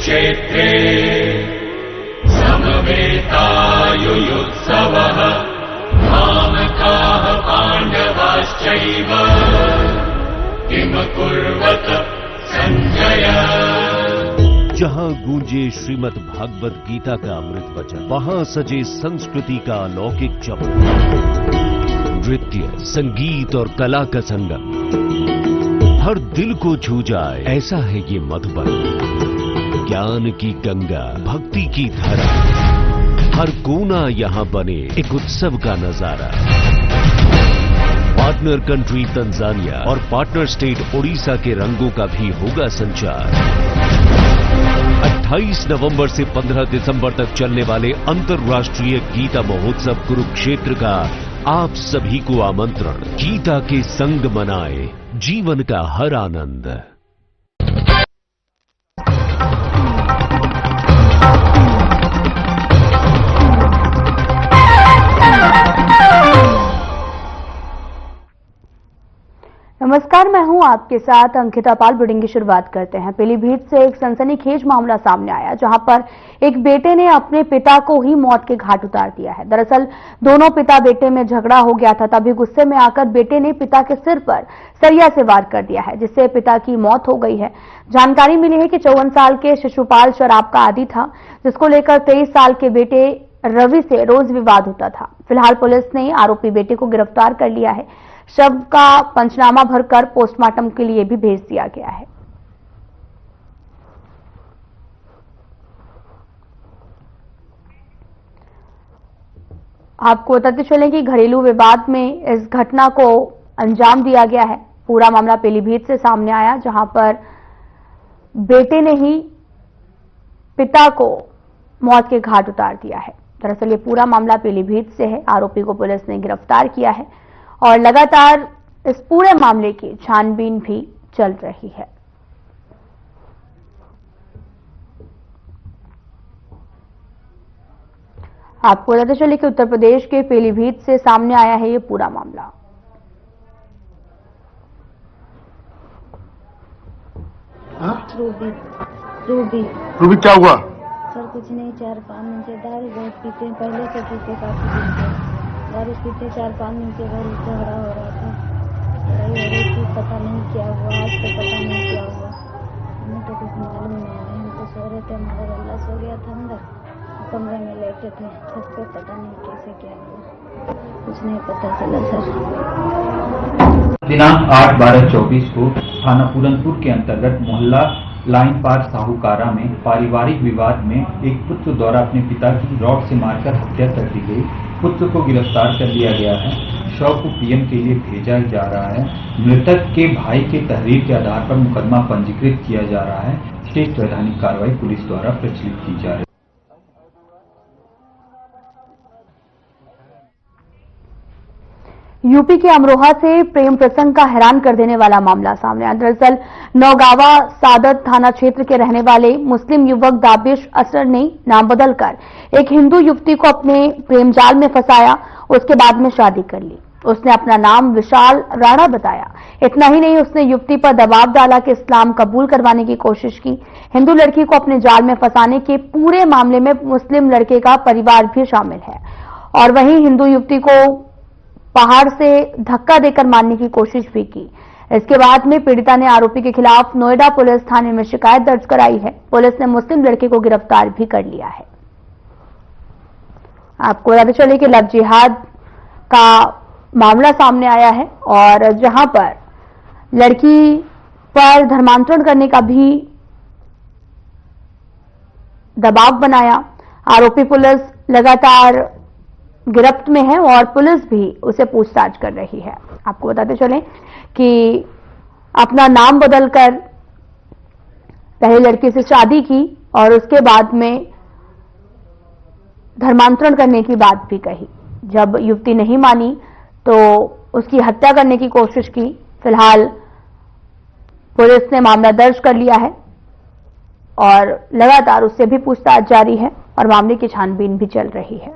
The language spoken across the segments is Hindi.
कुरुक्षेत्रे समवेतायुयुत्सवः मामकाः पाण्डवाश्चैव किमकुर्वत संजय। जहां गूंजे श्रीमद् भागवत गीता का अमृत वचन, वहां सजे संस्कृति का अलौकिक चमन। नृत्य, संगीत और कला का संगम हर दिल को छू जाए, ऐसा है ये मधुबन। ज्ञान की गंगा, भक्ति की धारा, हर कोना यहाँ बने एक उत्सव का नजारा। पार्टनर कंट्री तंजानिया और पार्टनर स्टेट ओडिशा के रंगों का भी होगा संचार। 28 नवंबर से 15 दिसंबर तक चलने वाले अंतर्राष्ट्रीय गीता महोत्सव कुरुक्षेत्र का आप सभी को आमंत्रण। गीता के संग मनाए जीवन का हर आनंद। नमस्कार, मैं हूं आपके साथ अंकिता पाल। बुलेटिन की शुरुआत करते हैं। पीलीभीत से एक सनसनीखेज मामला सामने आया, जहां पर एक बेटे ने अपने पिता को ही मौत के घाट उतार दिया है। दरअसल दोनों पिता बेटे में झगड़ा हो गया था, तभी गुस्से में आकर बेटे ने पिता के सिर पर सरिया से वार कर दिया है, जिससे पिता की मौत हो गई है। जानकारी मिली है कि 54 साल के शिशुपाल शराब का आदी था, जिसको लेकर 23 साल के बेटे रवि से रोज विवाद होता था। फिलहाल पुलिस ने आरोपी बेटे को गिरफ्तार कर लिया है। शव का पंचनामा भरकर पोस्टमार्टम के लिए भी भेज दिया गया है। आपको बताते चलें कि घरेलू विवाद में इस घटना को अंजाम दिया गया है। पूरा मामला पीलीभीत से सामने आया, जहां पर बेटे ने ही पिता को मौत के घाट उतार दिया है। दरअसल ये पूरा मामला पीलीभीत से है। आरोपी को पुलिस ने गिरफ्तार किया है और लगातार इस पूरे मामले की छानबीन भी चल रही है। आपको बताते चले कि उत्तर प्रदेश के पीलीभीत से सामने आया है ये पूरा मामला। रूबी क्या हुआ? सर कुछ नहीं, 4-5 दिन से दारू बहुत पीते हैं, पहले से पीते, काफी दिन से दारू पीते। 4-5 दिन से घर झगड़ा हो रहा था, लड़ाई हो रही थी। पता नहीं क्या हुआ, आज तो पता नहीं क्या हुआ, हमें तो कुछ मालूम नहीं है। हम तो सो रहे थे, हमारा गल्ला सो गया था अंदर, कमरे में लेटे थे छत पे। पता नहीं कैसे क्या हुआ, कुछ नहीं पता चला सर। दिनांक 8/12/24 को थाना पूरनपुर के अंतर्गत मोहल्ला लाइन पार साहूकारा में पारिवारिक विवाद में एक पुत्र द्वारा अपने पिता की रॉड से मारकर हत्या कर दी गई। पुत्र को गिरफ्तार कर लिया गया है। शव को पीएम के लिए भेजा जा रहा है। मृतक के भाई के तहरीर के आधार पर मुकदमा पंजीकृत किया जा रहा है। शेष वैधानिक कार्रवाई पुलिस द्वारा प्रचलित की जा रही है। यूपी के अमरोहा से प्रेम प्रसंग का हैरान कर देने वाला मामला सामने आया। दरअसल नौगावा सादत थाना क्षेत्र के रहने वाले मुस्लिम युवक दाबिश असर ने नाम बदलकर एक हिंदू युवती को अपने प्रेम जाल में फंसाया। उसके बाद में शादी कर ली। उसने अपना नाम विशाल राणा बताया। इतना ही नहीं, उसने युवती पर दबाव डाला कि इस्लाम कबूल करवाने की कोशिश की। हिंदू लड़की को अपने जाल में फंसाने के पूरे मामले में मुस्लिम लड़के का परिवार भी शामिल है। और वहीं हिंदू युवती को पहाड़ से धक्का देकर मारने की कोशिश भी की। इसके बाद में पीड़िता ने आरोपी के खिलाफ नोएडा पुलिस थाने में शिकायत दर्ज कराई है। पुलिस ने मुस्लिम लड़के को गिरफ्तार भी कर लिया है। आपको बताते चले कि लव जिहाद का मामला सामने आया है और जहां पर लड़की पर धर्मांतरण करने का भी दबाव बनाया। आरोपी पुलिस लगातार गिरफ्त में है और पुलिस भी उसे पूछताछ कर रही है। आपको बताते चलें कि अपना नाम बदलकर पहले लड़की से शादी की और उसके बाद में धर्मांतरण करने की बात भी कही। जब युवती नहीं मानी तो उसकी हत्या करने की कोशिश की। फिलहाल पुलिस ने मामला दर्ज कर लिया है और लगातार उससे भी पूछताछ जारी है और मामले की छानबीन भी चल रही है।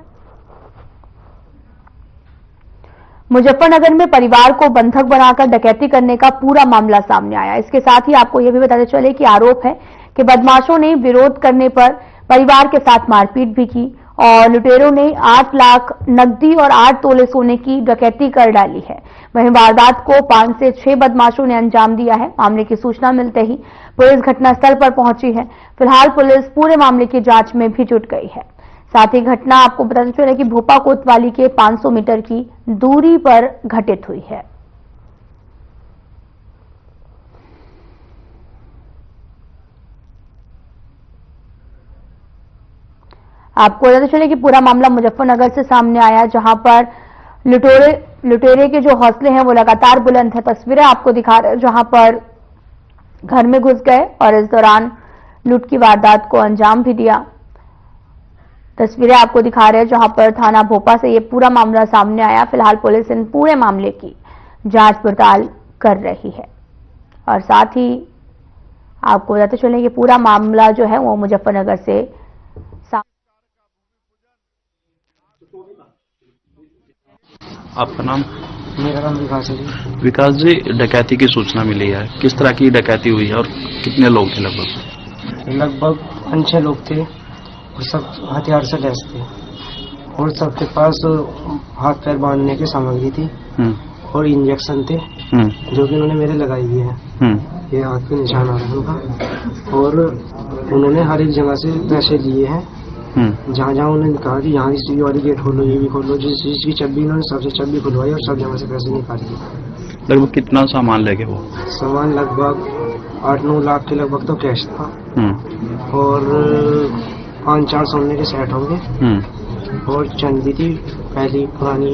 मुजफ्फरनगर में परिवार को बंधक बनाकर डकैती करने का पूरा मामला सामने आया। इसके साथ ही आपको यह भी बताते चले कि आरोप है कि बदमाशों ने विरोध करने पर परिवार के साथ मारपीट भी की और लुटेरों ने 8 लाख नकदी और 8 तोले सोने की डकैती कर डाली है। वहीं वारदात को 5 से 6 बदमाशों ने अंजाम दिया है। मामले की सूचना मिलते ही पुलिस घटनास्थल पर पहुंची है। फिलहाल पुलिस पूरे मामले की जांच में भी जुट गई है। साथ ही घटना आपको बताते चले कि भोपा कोतवाली के 500 मीटर की दूरी पर घटित हुई है। आपको बताते चले कि पूरा मामला मुजफ्फरनगर से सामने आया, जहां पर लुटेरे के जो हौसले हैं वो लगातार बुलंद है। तस्वीरें आपको दिखा रहे हैं जहां पर घर में घुस गए और इस दौरान लूट की वारदात को अंजाम भी दिया। तस्वीरें आपको दिखा रहे हैं जहां पर थाना भोपा से ये पूरा मामला सामने आया। फिलहाल पुलिस इन पूरे मामले की जांच पड़ताल कर रही है और साथ ही आपको बताते चले कि पूरा मामला जो है वो मुजफ्फरनगर से आपका नाम? मेरा नाम विकास है जी। विकास जी, डकैती की सूचना मिली है, किस तरह की डकैती हुई है और कितने लोग थे? लगभग 5-6 लोग थे और सब हथियार से लैस थे और सबके पास हाथ पैर बांधने की सामग्री थी और इंजेक्शन थे जो कि उन्होंने मेरे लगाई हुई है। ये हाथ पे निशान आ रहा है उनका और उन्होंने हर एक जगह से पैसे लिए हैं। जहाँ जहाँ उन्होंने कहा कि यहाँ इस वाली गेट खोलो, ये भी खोलो, जिसकी चाबी उन्होंने सबसे चाबी खुलवाई और सब जगह से पैसे निकाल दिए। लगभग कितना सामान लेके वो? सामान लगभग 8-9 लाख के लगभग तो कैश था और 5-4 सोने के सेट होंगे और चांदी थी पहली पुरानी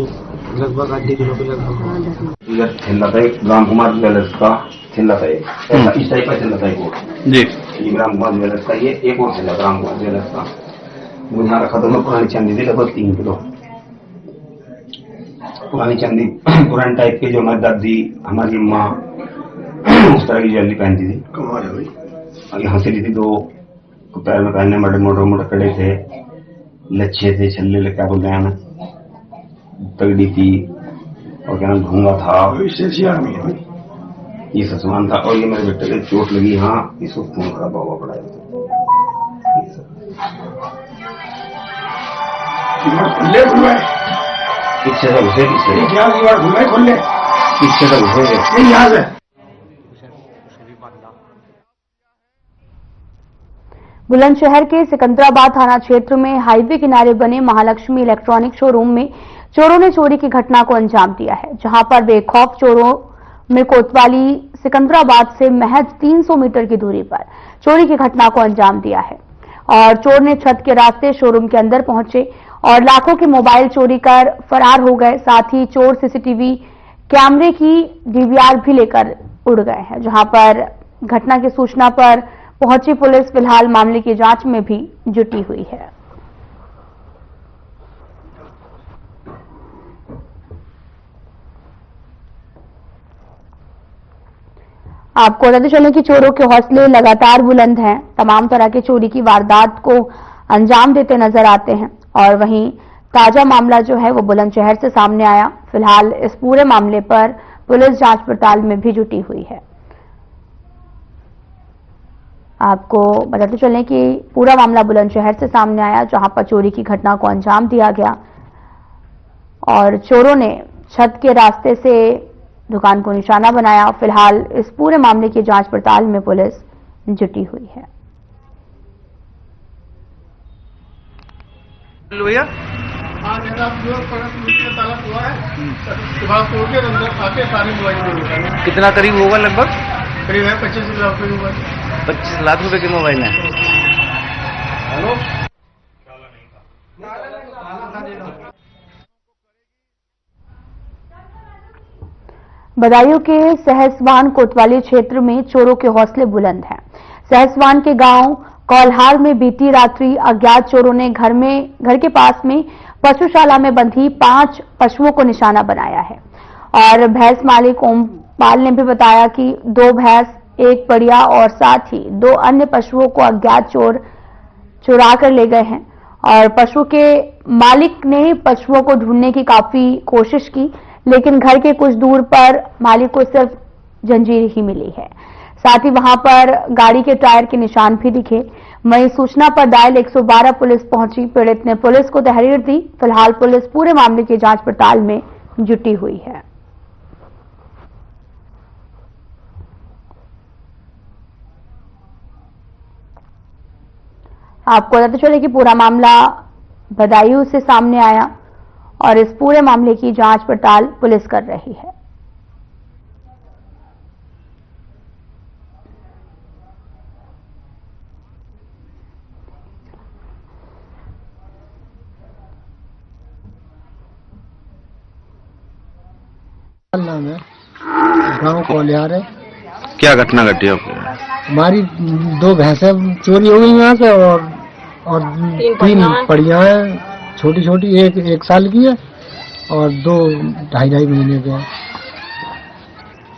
लगभग आधे किलो के लगभग। ठेला था एक राम कुमार ज्वेलर्स का ठेला था, इस टाइप का ठेला था एक जी। ये राम कुमार ज्वेलर्स का, ये एक और ठेला राम कुमार ज्वेलर्स का। वो यहाँ रखा था, पुरानी चांदी थी लगभग 3 किलो पुरानी चांदी, पुरानी टाइप की जो हमारी दादी हमारी माँ उस तरह की ज्वेलरी पहनती थी। कमाल है भाई। और यहाँ से ली थी 2 पैर में पहनने मोटे कड़े थे, लच्छे थे, छल्ले क्या बोलते हैं, तगड़ी थी और क्या नाम घूंगा था, ये सब सामान था। और ये मेरे बेटे को चोट लगी, हाँ इसको खून खराब हुआ पड़ा है। पीछे से घुसे, पीछे से घुसे यहाँ से। बुलंदशहर के सिकंदराबाद थाना क्षेत्र में हाईवे किनारे बने महालक्ष्मी इलेक्ट्रॉनिक शोरूम में चोरों ने चोरी की घटना को अंजाम दिया है, जहां पर बेखौफ चोरों में कोतवाली सिकंदराबाद से महज 300 मीटर की दूरी पर चोरी की घटना को अंजाम दिया है और चोर ने छत के रास्ते शोरूम के अंदर पहुंचे और लाखों के मोबाइल चोरी कर फरार हो गए। साथ ही चोर सीसीटीवी कैमरे की डीवीआर भी लेकर उड़ गए हैं, जहां पर घटना की सूचना पर पहुंची पुलिस फिलहाल मामले की जांच में भी जुटी हुई है। आपको बताते चलें कि चोरों के हौसले लगातार बुलंद हैं, तमाम तरह के चोरी की वारदात को अंजाम देते नजर आते हैं और वहीं ताजा मामला जो है वो बुलंदशहर से सामने आया। फिलहाल इस पूरे मामले पर पुलिस जांच पड़ताल में भी जुटी हुई है। आपको बताते चलें कि पूरा मामला बुलंदशहर से सामने आया, जहां पर चोरी की घटना को अंजाम दिया गया और चोरों ने छत के रास्ते से दुकान को निशाना बनाया। फिलहाल इस पूरे मामले की जांच पड़ताल में पुलिस जुटी हुई है। भैया कितना करीब होगा? लगभग करीब है 25 लाख रुपए मोबाइल। 25 लाख रुपए के मोबाइल है। हेलो, बदायूं के सहसवान कोतवाली क्षेत्र में चोरों के हौसले बुलंद हैं। सहसवान के गांव कौलहार में बीती रात्रि अज्ञात चोरों ने घर के पास में पशुशाला में बंधी 5 पशुओं को निशाना बनाया है और भैंस मालिक ओमपाल ने भी बताया कि 2 भैंस, 1 बढ़िया और साथ ही 2 अन्य पशुओं को अज्ञात चोर चुरा कर ले गए हैं और पशु के मालिक ने पशुओं को ढूंढने की काफी कोशिश की, लेकिन घर के कुछ दूर पर मालिक को सिर्फ जंजीर ही मिली है। साथ ही वहां पर गाड़ी के टायर के निशान भी दिखे। वहीं सूचना पर डायल 112 पुलिस पहुंची। पीड़ित ने पुलिस को तहरीर दी। फिलहाल पुलिस पूरे मामले की जांच पड़ताल में जुटी हुई है। आपको बताते चले कि पूरा मामला बदायूं से सामने आया और इस पूरे मामले की जांच पड़ताल पुलिस कर रही है। नाम है, गांव कोलियार है। क्या घटना घटी आपको? हमारी 2 भैंसें चोरी हो गई यहाँ से और 3 पड़ियाँ हैं, छोटी छोटी। एक 1 साल की है और 2 ढाई महीने के हैं।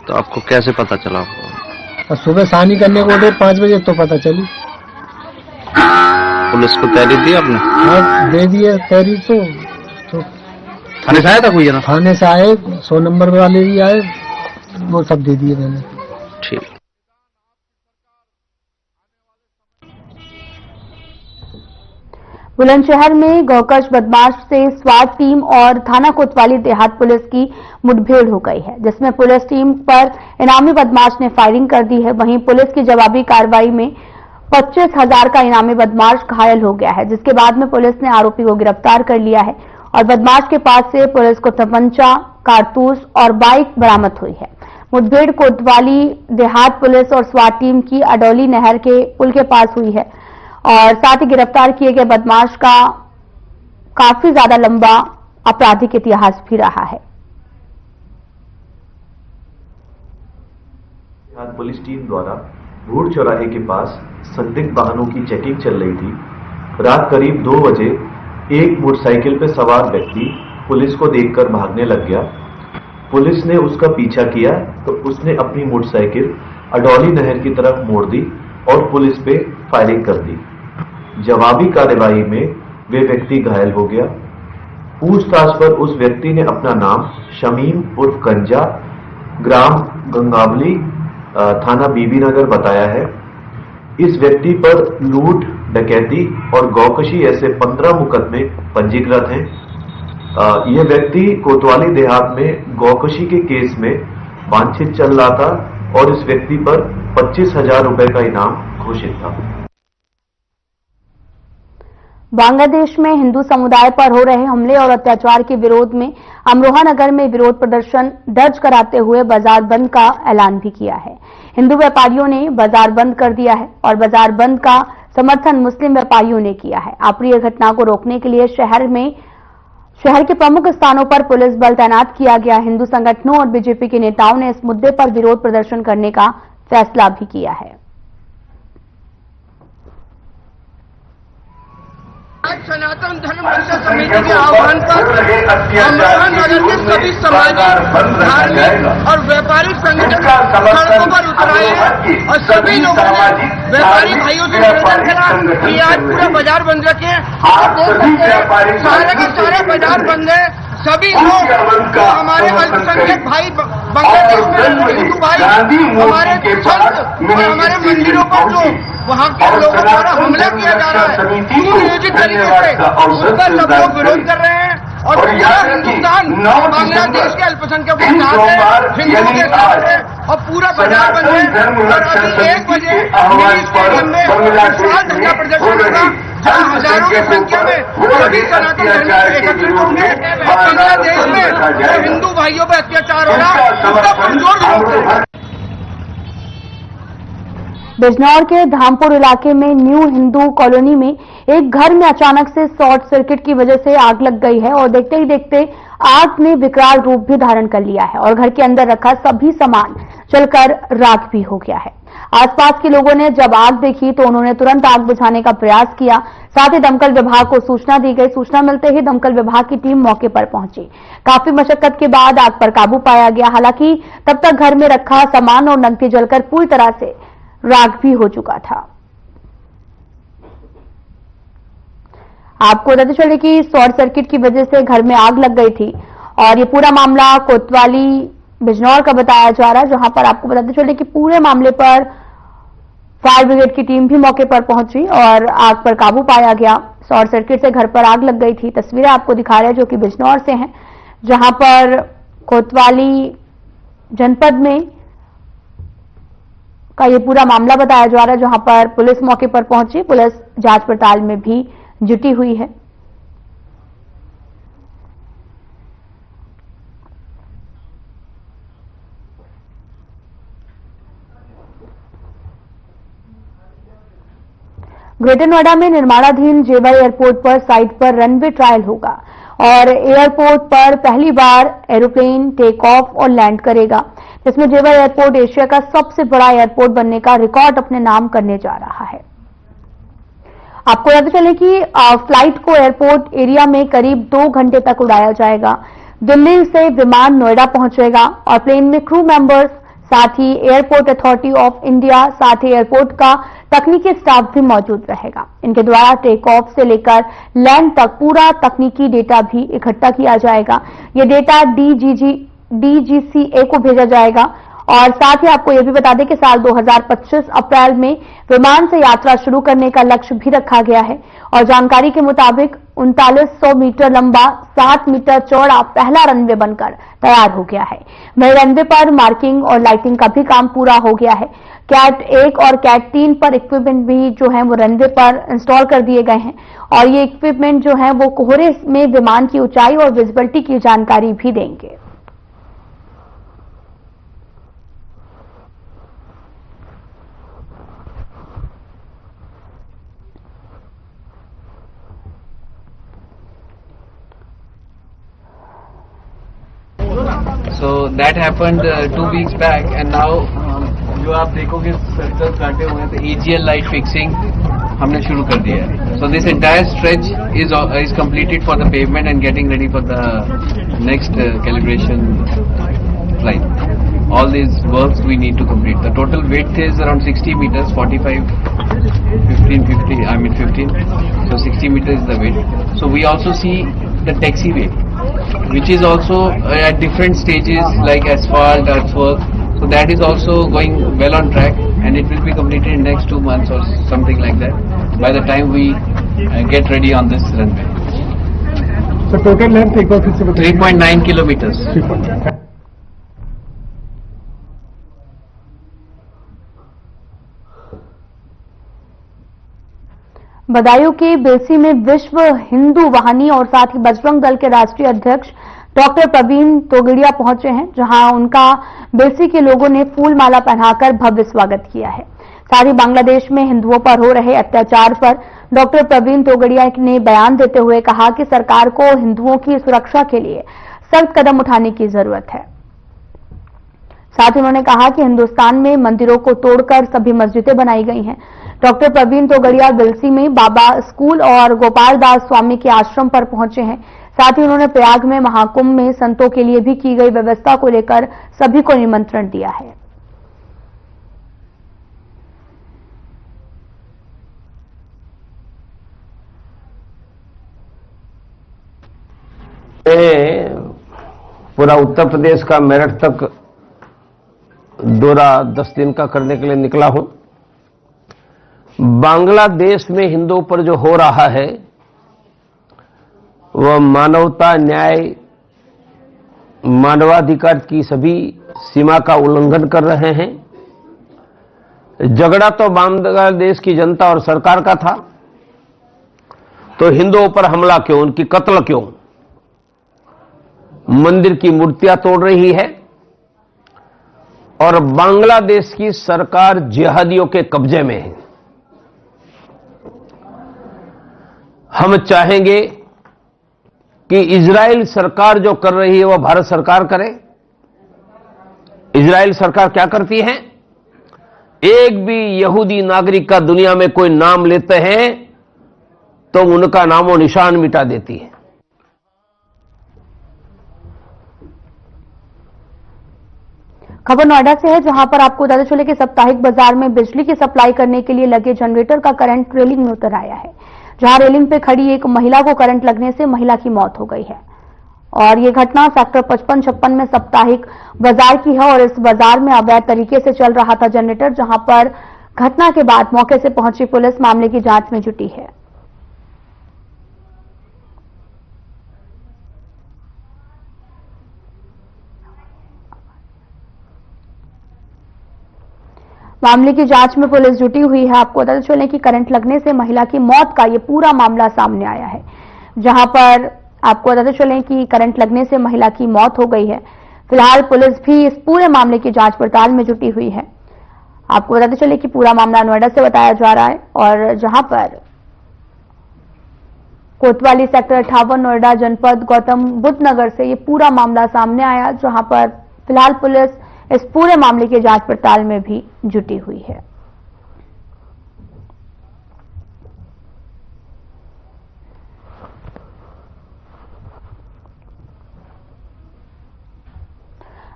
तो आपको कैसे पता चला? और सुबह सानी करने को बोले 5 बजे तो पता चली। पुलिस को तहरीर दी आपने? हाँ, दे दिए तहरीर। तो थाने से आया था कोई जना? थाने से आए, 100 नंबर वाले भी आए, वो सब दे दिए मैंने। ठीक। बुलंदशहर में गौकश बदमाश से स्वाट टीम और थाना कोतवाली देहात पुलिस की मुठभेड़ हो गई है, जिसमें पुलिस टीम पर इनामी बदमाश ने फायरिंग कर दी है। वहीं पुलिस की जवाबी कार्रवाई में 25,000 का इनामी बदमाश घायल हो गया है, जिसके बाद में पुलिस ने आरोपी को गिरफ्तार कर लिया है और बदमाश के पास से पुलिस को तमंचा, कारतूस और बाइक बरामद हुई है। मुठभेड़ कोतवाली देहात पुलिस और स्वाट टीम की अडौली नहर के पुल के पास हुई है और साथ ही गिरफ्तार किए गए बदमाश का काफी ज्यादा लंबा आपराधिक इतिहास भी रहा है। पुलिस टीम द्वारा भूड़ चौराहे के पास संदिग्ध वाहनों की चेकिंग चल रही थी। रात करीब 2 बजे एक मोटरसाइकिल पर सवार व्यक्ति पुलिस को देखकर भागने लग गया। पुलिस ने उसका पीछा किया तो उसने अपनी मोटरसाइकिल अडौली नहर की तरफ मोड़ दी और पुलिस पे फायरिंग कर दी। जवाबी कार्यवाही में वे व्यक्ति घायल हो गया। पूछताछ पर उस व्यक्ति ने अपना नाम शमीम उर्फ गंजा, ग्राम गंगावली, थाना बीबीनगर बताया है। इस व्यक्ति पर लूट, डकैती और गौकशी ऐसे 15 मुकदमे पंजीकृत हैं। यह व्यक्ति कोतवाली देहात में गौकशी के केस में वांछित चल रहा था और इस व्यक्ति पर 25,000 रुपए का इनाम घोषित था। बांग्लादेश में हिंदू समुदाय पर हो रहे हमले और अत्याचार के विरोध में अमरोहा नगर में विरोध प्रदर्शन दर्ज कराते हुए बाजार बंद का ऐलान भी किया है। हिंदू व्यापारियों ने बाजार बंद कर दिया है और बाजार बंद का समर्थन मुस्लिम व्यापारियों ने किया है। अप्रिय घटना को रोकने के लिए शहर के प्रमुख स्थानों पर पुलिस बल तैनात किया गया। हिंदू संगठनों और बीजेपी के नेताओं ने इस मुद्दे पर विरोध प्रदर्शन करने का फैसला भी किया है। सनातन धर्म रक्षा समिति के आह्वान पर अमरोहा नगर के सभी सामाजिक, धार्मिक और व्यापारिक संगठन सड़कों पर उतर आए हैं और सभी लोगों ने व्यापारी भाइयों से निवेदन करा कि आज पूरा बाजार बंद रखें। आप देख सकते हैं सारे के सारे बाजार बंद है। सभी लोग हमारे अल्पसंख्यक भाई बांग्लादेश में हिंदू भाई हमारे संत और हमारे मंदिरों पर जो वहाँ के लोगों द्वारा हमला किया जा रहा है सुनियोजित तरीके से, उसका सब लोग विरोध कर रहे हैं और पूरा हिंदुस्तान बांग्लादेश के अल्पसंख्यकों के साथ है, हिंदुओं के साथ है और पूरा बाजार बंद है। और अभी 1 बजे मिनी स्टेडियम में विशाल धरना प्रदर्शन होगा जहाँ हजारों की संख्या में सभी सनातन धर्म एकत्रित होंगे और बांग्लादेश में जो हिंदू भाइयों पर अत्याचार हो रहा है उसका पुरजोर विरोध करेगा। बिजनौर के धामपुर इलाके में न्यू हिंदू कॉलोनी में एक घर में अचानक से शॉर्ट सर्किट की वजह से आग लग गई है और देखते ही देखते आग ने विकराल रूप भी धारण कर लिया है और घर के अंदर रखा सभी सामान जलकर राख भी हो गया है। आसपास के लोगों ने जब आग देखी तो उन्होंने तुरंत आग बुझाने का प्रयास किया। साथ ही दमकल विभाग को सूचना दी गई। सूचना मिलते ही दमकल विभाग की टीम मौके पर पहुंची। काफी मशक्कत के बाद आग पर काबू पाया गया। हालांकि तब तक घर में रखा सामान और नकदी जलकर पूरी तरह से राख भी हो चुका था। आपको बताते चले कि शॉर्ट सर्किट की वजह से घर में आग लग गई थी और ये पूरा मामला कोतवाली बिजनौर का बताया जा रहा है, जहां पर आपको बताते चले कि पूरे मामले पर फायर ब्रिगेड की टीम भी मौके पर पहुंची और आग पर काबू पाया गया। शॉर्ट सर्किट से घर पर आग लग गई थी। तस्वीरें आपको दिखा रहे हैं जो कि बिजनौर से हैं, जहां पर कोतवाली जनपद में का ये पूरा मामला बताया जा रहा है, जहां पर पुलिस मौके पर पहुंची। पुलिस जांच पड़ताल में भी जुटी हुई है। ग्रेटर नोएडा में निर्माणाधीन जेवर एयरपोर्ट पर साइट पर रनवे ट्रायल होगा और एयरपोर्ट पर पहली बार एरोप्लेन टेक ऑफ और लैंड करेगा, जिसमें जेवर एयरपोर्ट एशिया का सबसे बड़ा एयरपोर्ट बनने का रिकॉर्ड अपने नाम करने जा रहा है। आपको याद चले कि फ्लाइट को एयरपोर्ट एरिया में करीब 2 घंटे तक उड़ाया जाएगा। दिल्ली से विमान नोएडा पहुंचेगा और प्लेन में क्रू मेंबर्स, साथ ही एयरपोर्ट अथॉरिटी ऑफ इंडिया, साथ ही एयरपोर्ट का तकनीकी स्टाफ भी मौजूद रहेगा। इनके द्वारा टेक ऑफ से लेकर लैंड तक पूरा तकनीकी डेटा भी इकट्ठा किया जाएगा। यह डेटा डीजीसीए को भेजा जाएगा और साथ ही आपको यह भी बता दें कि साल 2025 अप्रैल में विमान से यात्रा शुरू करने का लक्ष्य भी रखा गया है और जानकारी के मुताबिक 3900 मीटर लंबा 7 मीटर चौड़ा पहला रनवे बनकर तैयार हो गया है। वहीं रनवे पर मार्किंग और लाइटिंग का भी काम पूरा हो गया है। कैट 1 और कैट 3 पर इक्विपमेंट भी जो है वो रनवे पर इंस्टॉल कर दिए गए हैं और ये इक्विपमेंट जो है वो कोहरे में विमान की ऊंचाई और विजिबिलिटी की जानकारी भी देंगे। So that happened 2 weeks back and now जो आप देखोगे सर्कल काटे हुए हैं तो AGL लाइट फिक्सिंग हमने शुरू कर दिया है। So this entire stretch is completed for the pavement and getting ready for the next calibration flight. All these works we need to complete. The total width is around 60 meters, 45, 15. So 60 meters is the width. So we also see the taxiway, which is also at different stages like asphalt, earthwork. So that is also going well on track and it will be completed in next 2 months or something like that by the time we get ready on this runway. So total length 3.9 kilometers. Badaun के बेलसी में विश्व हिंदू वाहिनी और साथ ही बजरंग दल के राष्ट्रीय अध्यक्ष डॉक्टर प्रवीण तोगड़िया पहुंचे हैं, जहां उनका बेलसी के लोगों ने फूल माला पहनाकर भव्य स्वागत किया है। साथ ही बांग्लादेश में हिंदुओं पर हो रहे अत्याचार पर डॉक्टर प्रवीण तोगड़िया ने बयान देते हुए कहा कि सरकार को हिंदुओं की सुरक्षा के लिए सख्त कदम उठाने की जरूरत है। साथ ही उन्होंने कहा कि हिंदुस्तान में मंदिरों को तोड़कर सभी मस्जिदें बनाई गई हैं। डॉक्टर प्रवीण तोगड़िया बिलसी में बाबा स्कूल और गोपाल दास स्वामी के आश्रम पर पहुंचे हैं। साथ ही उन्होंने प्रयाग में महाकुंभ में संतों के लिए भी की गई व्यवस्था को लेकर सभी को निमंत्रण दिया है। पूरा उत्तर प्रदेश का मेरठ तक दौरा 10 दिन का करने के लिए निकला हूं। बांग्लादेश में हिंदुओं पर जो हो रहा है वह मानवता, न्याय, मानवाधिकार की सभी सीमा का उल्लंघन कर रहे हैं। झगड़ा तो बांग्लादेश की जनता और सरकार का था, तो हिंदुओं पर हमला क्यों, उनकी कत्ल क्यों? मंदिर की मूर्तियां तोड़ रही है और बांग्लादेश की सरकार जिहादियों के कब्जे में है। हम चाहेंगे कि इजराइल सरकार जो कर रही है वह भारत सरकार करे। इजराइल सरकार क्या करती है? एक भी यहूदी नागरिक का दुनिया में कोई नाम लेते हैं तो उनका नामो निशान मिटा देती है। खबर नोएडा से है, जहां पर आपको बताते चले कि साप्ताहिक बाजार में बिजली की सप्लाई करने के लिए लगे जनरेटर का करंट रेलिंग में उतर आया है, जहां रेलिंग पे खड़ी एक महिला को करंट लगने से महिला की मौत हो गई है। और ये घटना सेक्टर 55-56 में साप्ताहिक बाजार की है और इस बाजार में अवैध तरीके से चल रहा था जनरेटर, जहां पर घटना के बाद मौके से पहुंची पुलिस मामले की जांच में जुटी है। मामले की जांच में पुलिस जुटी हुई है। आपको बताते चलें कि करंट लगने से महिला की मौत का ये पूरा मामला सामने आया है, जहां पर आपको बताते चलें कि करंट लगने से महिला की मौत हो गई है। फिलहाल पुलिस भी इस पूरे मामले की जांच पड़ताल में जुटी हुई है। आपको बताते चले कि पूरा मामला नोएडा से बताया जा रहा है और जहां पर कोतवाली सेक्टर 58 नोएडा जनपद गौतम बुद्ध नगर से ये पूरा मामला सामने आया, जहां पर फिलहाल पुलिस इस पूरे मामले की जांच पड़ताल में भी जुटी हुई है।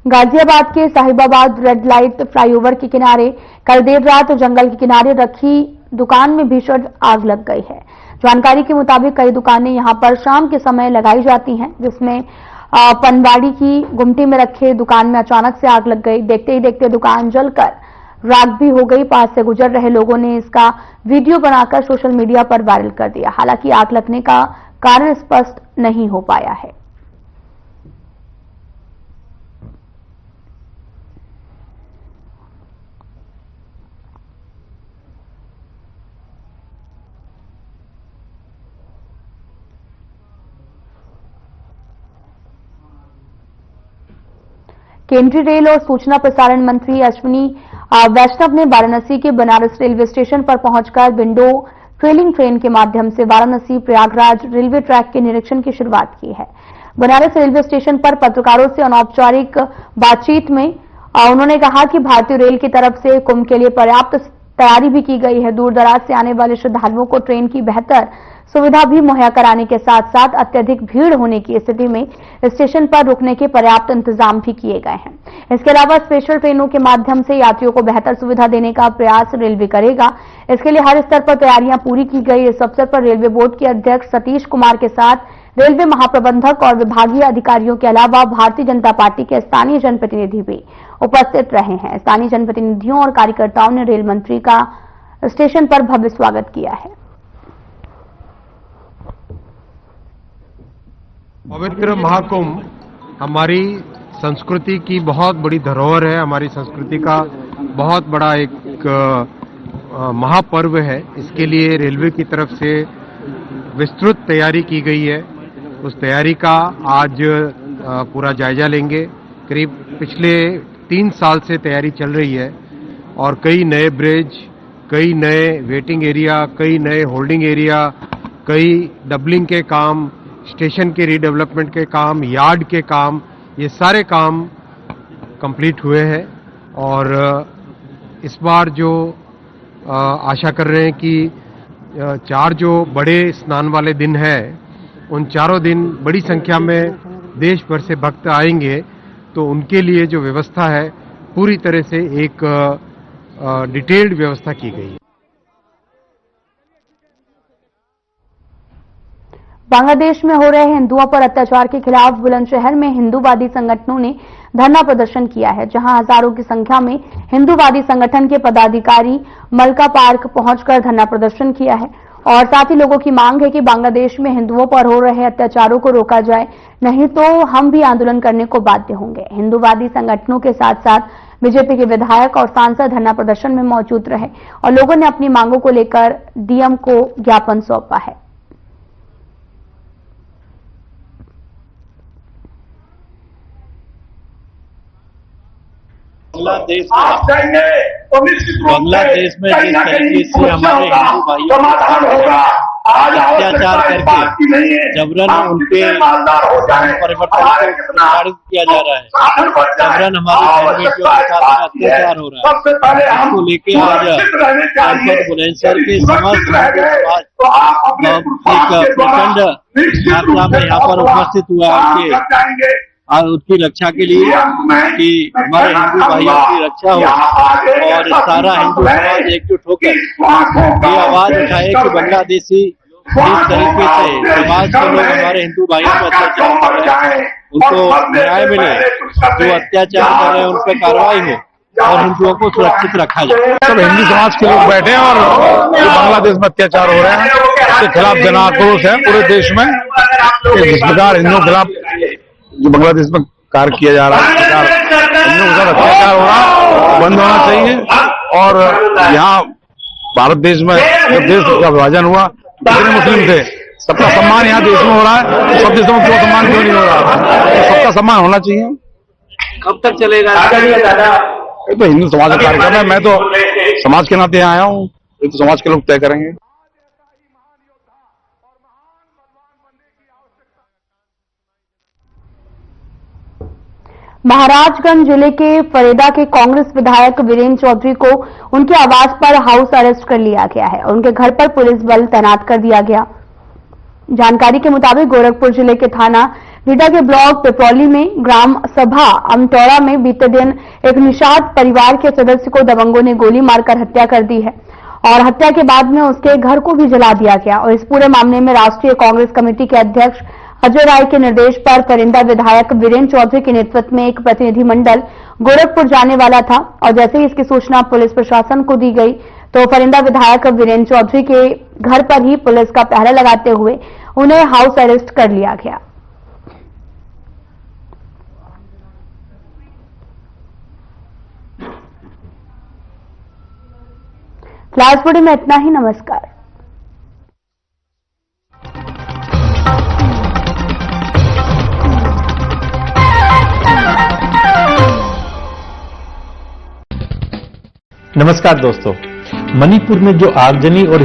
गाजियाबाद के साहिबाबाद रेड लाइट फ्लाईओवर के किनारे कल देर रात जंगल के किनारे रखी दुकान में भीषण आग लग गई है। जानकारी के मुताबिक कई दुकानें यहां पर शाम के समय लगाई जाती हैं, जिसमें पनवाड़ी की गुमटी में रखे दुकान में अचानक से आग लग गई। देखते ही देखते दुकान जलकर राख भी हो गई। पास से गुजर रहे लोगों ने इसका वीडियो बनाकर सोशल मीडिया पर वायरल कर दिया। हालांकि आग लगने का कारण स्पष्ट नहीं हो पाया है। केंद्रीय रेल और सूचना प्रसारण मंत्री अश्विनी वैष्णव ने वाराणसी के बनारस रेलवे स्टेशन पर पहुंचकर विंडो ट्रेलिंग ट्रेन के माध्यम से वाराणसी प्रयागराज रेलवे ट्रैक के निरीक्षण की शुरुआत की है। बनारस रेलवे स्टेशन पर पत्रकारों से अनौपचारिक बातचीत में उन्होंने कहा कि भारतीय रेल की तरफ से कुंभ के लिए पर्याप्त तैयारी भी की गई है। दूर दराज से आने वाले श्रद्धालुओं को ट्रेन की बेहतर सुविधा भी मुहैया कराने के साथ साथ अत्यधिक भीड़ होने की स्थिति में स्टेशन पर रुकने के पर्याप्त इंतजाम भी किए गए हैं। इसके अलावा स्पेशल ट्रेनों के माध्यम से यात्रियों को बेहतर सुविधा देने का प्रयास रेलवे करेगा। इसके लिए हर स्तर पर तैयारियां पूरी की गई। इस अवसर पर रेलवे बोर्ड के अध्यक्ष सतीश कुमार के साथ रेलवे महाप्रबंधक और विभागीय अधिकारियों के अलावा भारतीय जनता पार्टी के स्थानीय जनप्रतिनिधि भी उपस्थित रहे हैं। स्थानीय जनप्रतिनिधियों और कार्यकर्ताओं ने रेल मंत्री का स्टेशन पर भव्य स्वागत किया है। पवित्र महाकुंभ हमारी संस्कृति की बहुत बड़ी धरोहर है। हमारी संस्कृति का बहुत बड़ा एक महापर्व है। इसके लिए रेलवे की तरफ से विस्तृत तैयारी की गई है। उस तैयारी का आज पूरा जायजा लेंगे। करीब पिछले 3 साल से तैयारी चल रही है और कई नए ब्रिज, कई नए वेटिंग एरिया, कई नए होल्डिंग एरिया, कई डबलिंग के काम, स्टेशन के रीडेवलपमेंट के काम, यार्ड के काम, ये सारे काम कंप्लीट हुए हैं। और इस बार जो आशा कर रहे हैं कि 4 जो बड़े स्नान वाले दिन हैं, उन चारों दिन बड़ी संख्या में देश भर से भक्त आएंगे, तो उनके लिए जो व्यवस्था है पूरी तरह से एक डिटेल्ड व्यवस्था की गई है। बांग्लादेश में हो रहे हिंदुओं पर अत्याचार के खिलाफ बुलंदशहर में हिंदूवादी संगठनों ने धरना प्रदर्शन किया है, जहां हजारों की संख्या में हिंदूवादी संगठन के पदाधिकारी मलका पार्क पहुंचकर धरना प्रदर्शन किया है और साथ ही लोगों की मांग है कि बांग्लादेश में हिंदुओं पर हो रहे अत्याचारों को रोका जाए, नहीं तो हम भी आंदोलन करने को बाध्य होंगे। हिंदूवादी संगठनों के साथ साथ बीजेपी के विधायक और सांसद धरना प्रदर्शन में मौजूद रहे और लोगों ने अपनी मांगों को लेकर डीएम को ज्ञापन सौंपा है। बांग्लादेश में जिस तरीके से हमारे हिंदू भाइयों अत्याचार करके जबरन उनके परिवर्तन को प्रताड़ित किया जा रहा है, जबरन हमारी बहन बेटियों के साथ अत्याचार हो रहा है, इसको लेके आज जनपद बुलंदशहर के समस्त एक प्रचंड मात्रा में यहाँ पर उपस्थित हुआ है और उसकी रक्षा के लिए कि हमारे हिंदू भाइयों की रक्षा हो और सारा हिंदू समाज एकजुट होकर ये आवाज उठाए कि बांग्लादेशी जिस तरीके से समाज के लोग हमारे हिंदू भाइयों पर अत्याचार कर रहे हैं, उनको न्याय मिले, जो अत्याचार कर रहे हैं उन पर कार्रवाई हो और हिंदुओं को सुरक्षित रखा जाए। सब हिंदू समाज के लोग बैठे हैं और जो बांग्लादेश में अत्याचार हो रहे हैं उसके खिलाफ जन आक्रोश है पूरे देश में। जिस प्रकार हिंदुओं के खिलाफ जो बांग्लादेश में कार्य किया जा रहा है, हिंदुओं के साथ अत्याचार हो रहा है, बंद होना चाहिए। और यहाँ भारत देश में जब देश का विभाजन हुआ कितने मुस्लिम थे, सबका सम्मान यहाँ देश में हो रहा है, तो सब देशों में क्यों सम्मान क्यों नहीं हो रहा? तो सबका सम्मान होना चाहिए। कब तक चलेगा? ये तो हिंदू समाज का कार्यक्रम है, मैं तो समाज के नाते आया हूँ, ये तो समाज के लोग तय करेंगे। महाराजगंज जिले के फरेदा के कांग्रेस विधायक वीरेंद्र चौधरी को उनके आवास पर हाउस अरेस्ट कर लिया गया है। उनके घर पर पुलिस बल तैनात कर दिया गया। जानकारी के मुताबिक गोरखपुर जिले के थाना रीटा के ब्लॉक पिपरौली में ग्राम सभा अमटौरा में बीते दिन एक निषाद परिवार के सदस्य को दबंगों ने गोली मारकर हत्या कर दी है और हत्या के बाद में उसके घर को भी जला दिया गया। और इस पूरे मामले में राष्ट्रीय कांग्रेस कमेटी के अध्यक्ष अजय राय के निर्देश पर फरिंदा विधायक वीरेंद्र चौधरी के नेतृत्व में एक प्रतिनिधिमंडल गोरखपुर जाने वाला था और जैसे ही इसकी सूचना पुलिस प्रशासन को दी गई तो फरिंदा विधायक वीरेंद्र चौधरी के घर पर ही पुलिस का पहरा लगाते हुए उन्हें हाउस अरेस्ट कर लिया गया। फ्लैश बॉडी में इतना ही। नमस्कार। नमस्कार दोस्तों, मणिपुर में जो आगजनी और